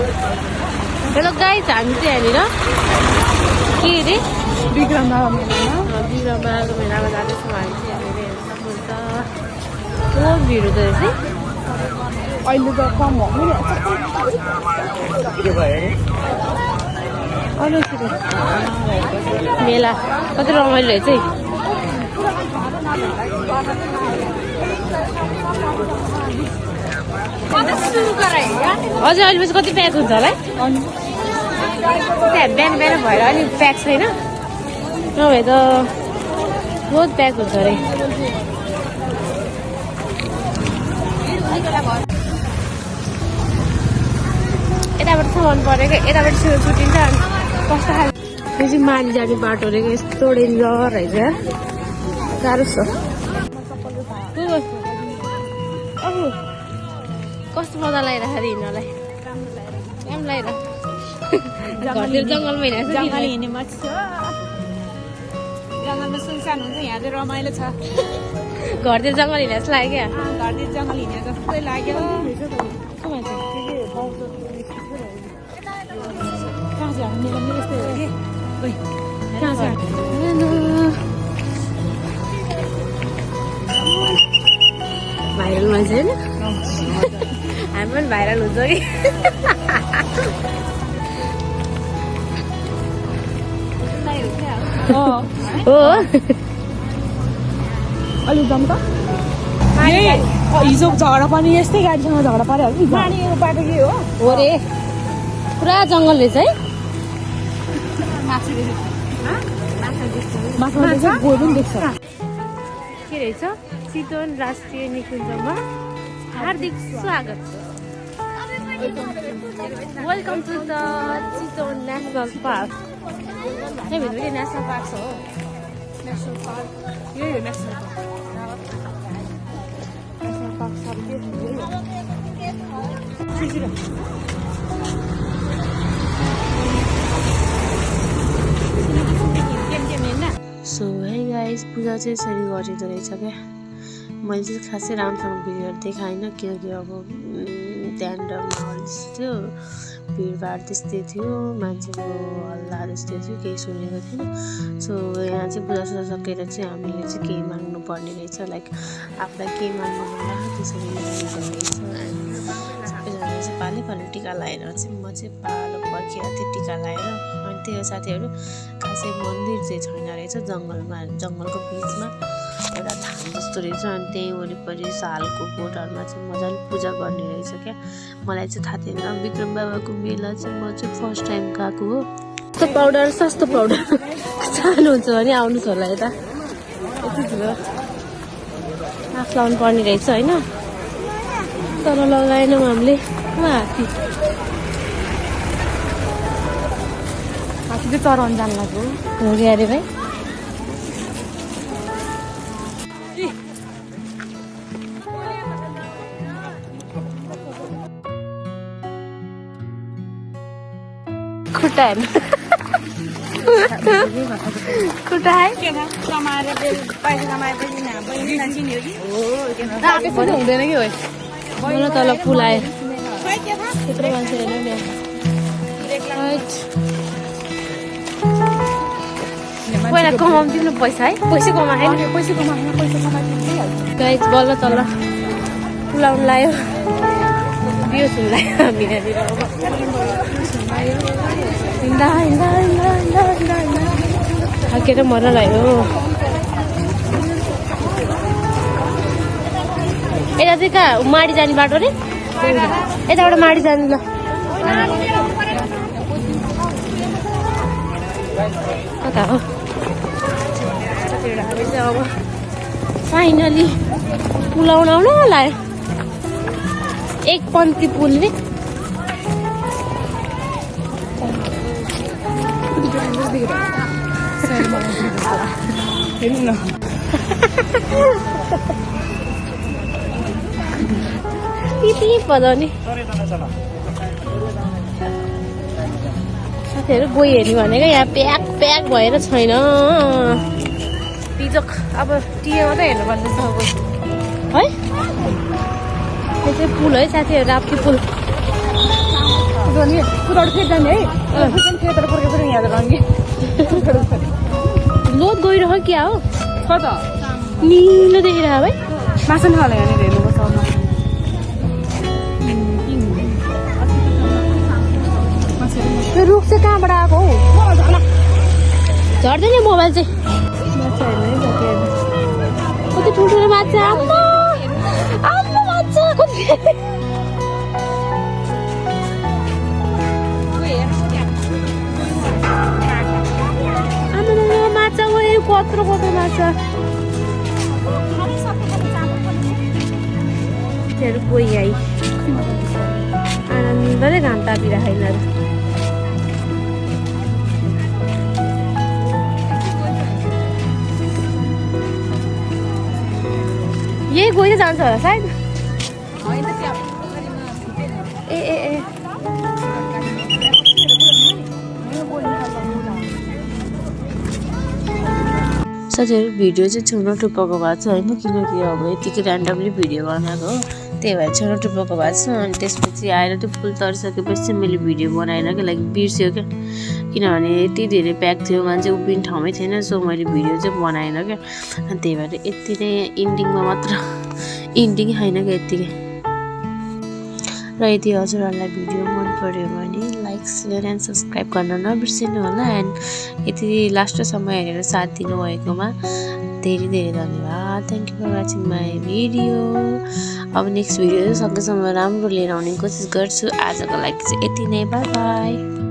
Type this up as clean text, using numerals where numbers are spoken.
Hello guys, हामी चाहिँ यहाँनिर के अरे विक्रम बिग्रमको मेलामा जाँदैछौँ। हामी चाहिँ यहाँनिर हेर्न सक्नुहुन्छ बहुत भिड हुँदो रहेछ है। अहिले त कम हो मेला कति रमाइलो रहेछ है। अझै अहिले कति प्याक हुन्छ होला है। त्यहाँ बिहान बिहान भएर अलिक प्याक छैन, नभए त बहुत प्याक हुन्छ अरे। यताबाट सामान परेको, यताबाट छुट्टिन्छ अनि कस्तो खाले। यो चाहिँ माली जाने बाटो रहेको, यस्तो डेन्जर रहेछ यार, गाह्रो छ। कस्तो मजा लगाइरहेको अरे हिँड्नलाई, राम्रो लगाइरहेको। घरतिर जङ्गलमा हिँडेको छ, जङ्गल हिँड्ने मजा छ। जङ्गलमा सुनसान हुन्छ, यहाँ चाहिँ रमाइलो छ। घरतिर जङ्गल हिँडेको जस्तो लाग्यो क्या। घरतिर जङ्गल हिँडेको जस्तै लाग्यो। कहाँ छ मेरो यस्तै हो कि कहाँ छ भाइरल मान्छे होइन, हामी पनि भाइरल हुन्छ कि। हो अलि दम त हिजो झगडा पनि यस्तै गाडीसँग झगडा पऱ्यो कि पानीको बाटो के हो रे, पुरा जङ्गल रहेछ है। माछा गोरु पनि देख्छ। के रहेछ, चितवन राष्ट्रिय निकुञ्जमा हार्दिक स्वागत छ। Welcome to the Chitwan national park. त्यहाँभित्र के नेसनल पार्क छ हो? नेसनल पार्क यही हो। नेसनल पार्क सो है गाइस, पूजा चाहिँ यसरी गरिँदो रहेछ क्या। मैले चाहिँ खासै राम्रोसँग भिडियोहरू देखाइनँ, किनकि अब त्यहाँनिर माहौल थियो, भिडभाड त्यस्तै थियो, मान्छेको हल्ला त्यस्तै थियो, केही सुनेको थिएन। सो यहाँ चाहिँ पूजासुजा सकेर चाहिँ हामीले चाहिँ केही माग्नु पर्ने रहेछ, लाइक आफूलाई केही माग्नु पर्ला त्यसरी रहेछ। सबैजना चाहिँ पालै पालो टिका लगाएर चाहिँ म चाहिँ पालो पर्खिरहेको थिएँ टिका लगाएर। अनि त्यो साथीहरू खासै मन्दिर चाहिँ छैन रहेछ, जङ्गलको बिचमा एउटा धाम जस्तो रहेछ। अनि त्यहीँ वरिपरि सालको बोटहरूमा चाहिँ मजाले पूजा गर्ने रहेछ क्या। मलाई चाहिँ थाहा थिएन विक्रम बाबाको मेला चाहिँ, म चाहिँ फर्स्ट टाइम गएको हो। सस्तो पाउडर चाहनुहुन्छ भने आउनुहोस् होला यता, यति ठुलो आफ लाउनु पर्ने रहेछ होइन, तर लगाएनौँ हामीले। हात्ती चाहिँ चराउनु जानु लाग्यो हो कि अरे भाइ। खुट्टा है कमाएर पैसा कमाएर हुँदैन कि हो। मलाई तल पुल आयो, त्यत्रो मान्छे हेर्नु नि। पहिला कमाउँथ्यौँ न पैसा है, पैसा कमाएन। गाइस बल्ल तल पुलाउनु लाग्यो, बियो सुन लाग्यो हामी यहाँनिर। हिँड्दा थाकेर मर्न लाग्यो। यता चाहिँ कहाँ माडी जाने बाटो रे, यताबाट माडी जाने। ल कता हो? हामी चाहिँ अब फाइनली पुलाउन आउनु होला, एक पन्ती पुल नि। हेर्नु न यति पद नि साथीहरू गइ हेर्ने भनेको यहाँ प्याक भएर छैन। बिजोक अब टिए मात्रै हेर्नु पर्दैछ अब है। यो चाहिँ पुल है साथीहरू, राप्ती पुल। नि पुराड फेरि जाने है फेरि खेतर पुर्के फेरि यहाँ जाने लोड गइरह क्या हो छ त निलो देखेर भाइ माछा नखाला यहाँनिर हेर्नुपर्छ त्यो रुख चाहिँ कहाँबाट आएको हौ झर्दैन मोबाइल चाहिँ माछा हेर्नु है कति हेर्नु कति ठुल्ठुलो माछा आम्मा आम्मा माछा कति आम्मा माछा गयो कत्रो कत्रो माछा गई आई आनन्दले घाम तापिरहेको यिनीहरू यही गएर जान्छ होला सायद ए ए ए साथीहरू भिडियो चाहिँ छेउन टुप्पोको भएको छ होइन किनकि अब यतिकै ऱ्यान्डमली भिडियो बनाएको हो त्यही भएर छेउन टुप्पोको भएको छ अनि त्यसपछि आएर त्यो फुल तरिसकेपछि मैले भिडियो बनाएन कि लाइक बिर्स्यो क्या किनभने यति धेरै प्याक थियो मान्छे उभिने ठाउँमै थिएन सो मैले भिडियो चाहिँ बनाएन क्या अनि त्यही भएर यति नै इन्डिङमा मात्र इन्डिङ होइन क्या यत्तिकै र यदि हजुरहरूलाई भिडियो मन पर्यो भने लाइक सेयर एन्ड सब्सक्राइब गर्न नबिर्सिनु होला एन्ड यति लास्टसम्म हेरेर साथ दिनुभएकोमा धेरै धेरै धन्यवाद thank you for watching my video अब नेक्स्ट भिडियो सँगैसँग राम्रो लिएर आउने कोसिस गर्छु आजको लागि चाहिँ यति नै बाई बाई